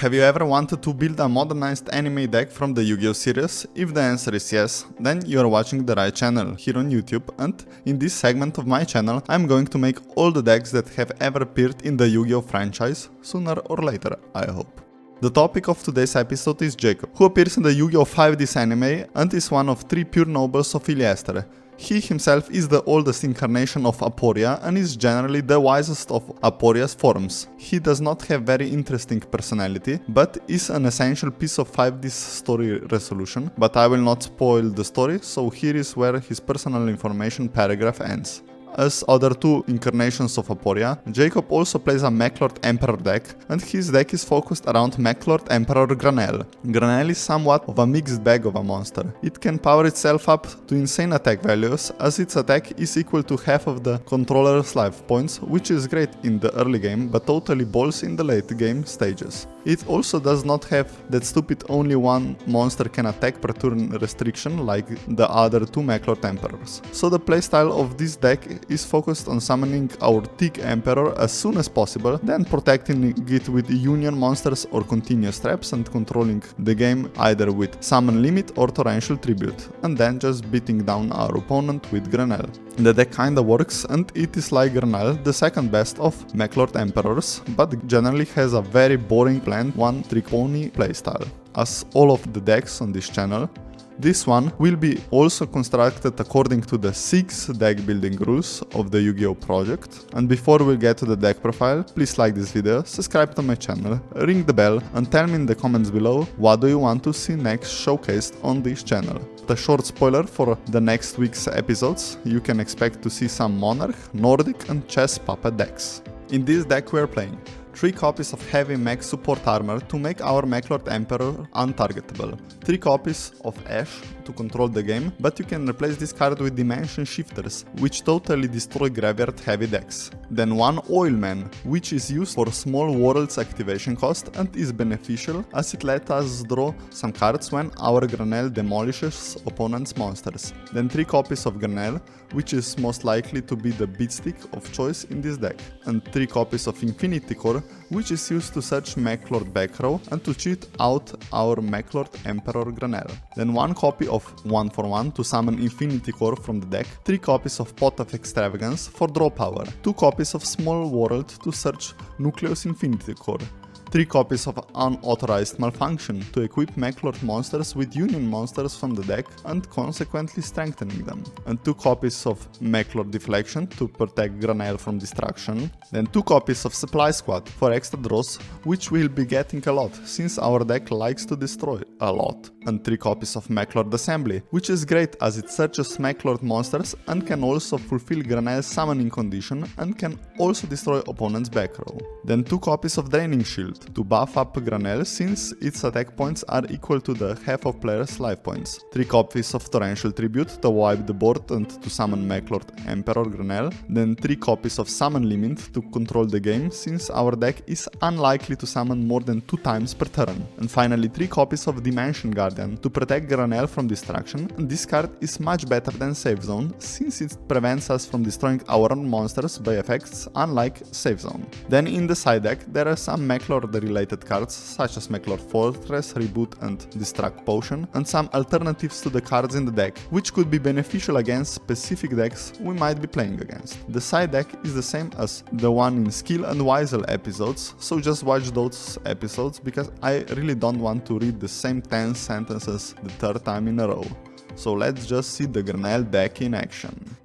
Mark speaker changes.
Speaker 1: Have you ever wanted to build a modernized anime deck from the Yu-Gi-Oh series? If the answer is yes, then you are watching the right channel here on YouTube, and in this segment of my channel I'm going to make all the decks that have ever appeared in the Yu-Gi-Oh franchise, sooner or later, I hope. The topic of today's episode is Jakob, who appears in the Yu-Gi-Oh 5Ds anime and is one of 3 pure nobles of Iliestre. He himself is the oldest incarnation of Aporia and is generally the wisest of Aporia's forms. He does not have very interesting personality, but is an essential piece of 5D's story resolution, but I will not spoil the story, so here is where his personal information paragraph ends. As other 2 incarnations of Aporia, Jakob also plays a Meklord Emperor deck, and his deck is focused around Meklord Emperor Granel. Granel is somewhat of a mixed bag of a monster. It can power itself up to insane attack values, as its attack is equal to half of the controller's life points, which is great in the early game, but totally balls in the late game stages. It also does not have that stupid only one monster can attack per turn restriction like the other 2 Meklord Emperors. So the playstyle of this deck is focused on summoning our Thick Emperor as soon as possible, then protecting it with Union monsters or continuous traps and controlling the game either with Summon Limit or Torrential Tribute, and then just beating down our opponent with Granel. The deck kinda works, and it is like Granel, the second best of Meklord Emperors, but generally has a very boring planned one-trick pony playstyle. As all of the decks on this channel, this one will be also constructed according to the 6 deck building rules of the Yu-Gi-Oh project. And before we get to the deck profile, please like this video, subscribe to my channel, ring the bell, and tell me in the comments below what do you want to see next showcased on this channel. A short spoiler for the next week's episodes, you can expect to see some Monarch, Nordic and Chess Puppet decks. In this deck we are playing 3 copies of heavy mech support armor to make our Meklord Emperor untargetable, 3 copies of Ash to control the game, but you can replace this card with Dimension Shifters, which totally destroy graveyard heavy decks. Then 1 Oilman, which is used for small worlds activation cost and is beneficial as it lets us draw some cards when our Granel demolishes opponent's monsters. Then 3 copies of Granel, which is most likely to be the beatstick of choice in this deck, and 3 copies of Infinity Core, which is used to search Meklord back row and to cheat out our Meklord Emperor Granel. Then 1 copy of 1/1 to summon Infinity Core from the deck, 3 copies of Pot of Extravagance for draw power, 2 copies of Small World to search Nucleus Infinity Core, 3 copies of Unauthorized Malfunction to equip Meklord monsters with Union monsters from the deck and consequently strengthening them, and 2 copies of Meklord Deflection to protect Granel from destruction, then 2 copies of Supply Squad for extra draws, which we'll be getting a lot since our deck likes to destroy a lot, and 3 copies of Meklord Assembly, which is great as it searches Meklord monsters and can also fulfill Granel's summoning condition and can also destroy opponent's back row. Then 2 copies of Draining Shield to buff up Granel since its attack points are equal to the half of player's life points, 3 copies of Torrential Tribute to wipe the board and to summon Meklord Emperor Granel, then 3 copies of Summon Limit to control the game since our deck is unlikely to summon more than 2 times per turn, and finally 3 copies of Dimension Guardian to protect Granel from destruction, and this card is much better than Safe Zone since it prevents us from destroying our own monsters by effects unlike Safe Zone. Then in the side deck there are some Meklord related cards such as Meklord Fortress, Reboot and Destruct Potion, and some alternatives to the cards in the deck, which could be beneficial against specific decks we might be playing against. The side deck is the same as the one in Skill and Wisel episodes, so just watch those episodes because I really don't want to read the same 10 sentences the 3rd time in a row. So let's just see the Granel deck in action.